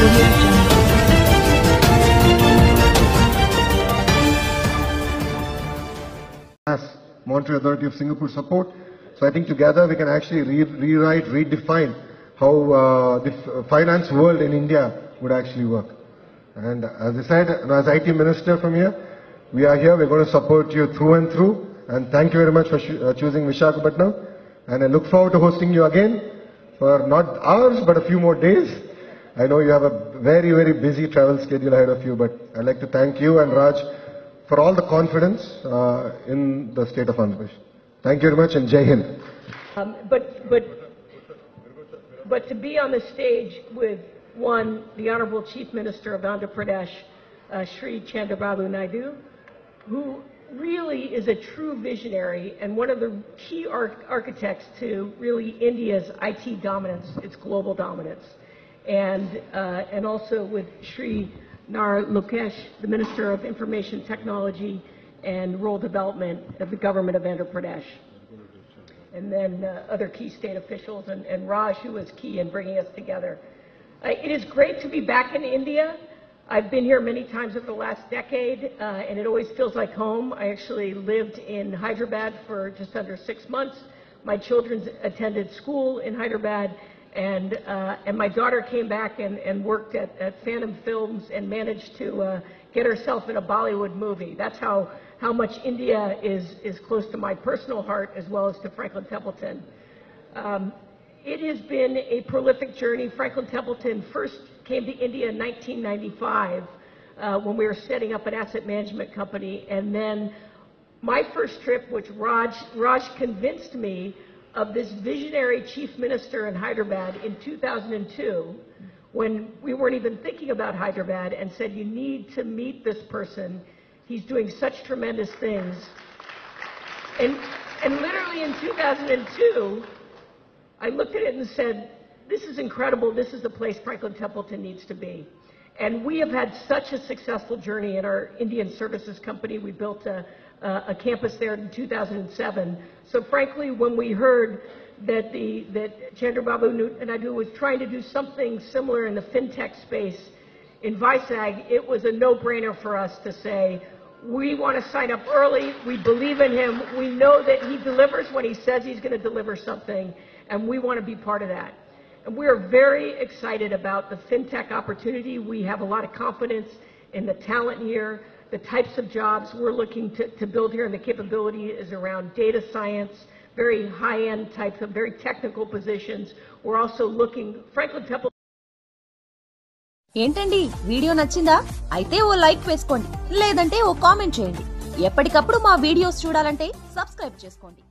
Audio Jungle. Monetary Authority of Singapore support. So I think together we can actually rewrite, redefine how the finance world in India would actually work. And as I said, as IT Minister from here, we are here, we're going to support you through and through. And thank you very much for choosing Visakhapatnam. And I look forward to hosting you again for not hours, but a few more days. I know you have a very, very busy travel schedule ahead of you, but I'd like to thank you and Raj for all the confidence in the state of Andhra Pradesh. Thank you very much and Jai Hind. But to be on the stage with the Honorable Chief Minister of Andhra Pradesh, Shri Chandrababu Naidu, who really is a true visionary and one of the key architects to really India's IT dominance, its global dominance, and also with Shri Nar Lokesh, the Minister of Information Technology and Rural Development of the Government of Andhra Pradesh, and then other key state officials, and Raj, who was key in bringing us together. It is great to be back in India. I've been here many times over the last decade, and it always feels like home. I actually lived in Hyderabad for just under 6 months. My children attended school in Hyderabad, and my daughter came back and worked at Phantom Films and managed to get herself in a Bollywood movie. That's how much India is close to my personal heart as well as to Franklin Templeton. It has been a prolific journey. Franklin Templeton first came to India in 1995 when we were setting up an asset management company. And then my first trip, which Raj convinced me of this visionary chief minister in Hyderabad in 2002, when we weren't even thinking about Hyderabad, and said, you need to meet this person. He's doing such tremendous things. And literally in 2002, I looked at it and said, this is incredible. This is the place Franklin Templeton needs to be. And we have had such a successful journey in our Indian services company. We built a campus there in 2007. So frankly, when we heard that Chandrababu Naidu was trying to do something similar in the fintech space in Vizag, it was a no-brainer for us to say, we want to sign up early. We believe in him. We know that he delivers when he says he's going to deliver something, and we want to be part of that. And we are very excited about the fintech opportunity. We have a lot of confidence in the talent here, the types of jobs we're looking to build here, and the capability is around data science, very high-end types of very technical positions. We're also looking, Franklin Templeton. ఏంటండి video నచ్చిందా? అయితే ఓ like వేసుకోండి, లేదంటే ఓ comment చేయండి. ఎప్పటికప్పుడు మా videos చూడాలంటే subscribe చేసుకోండి.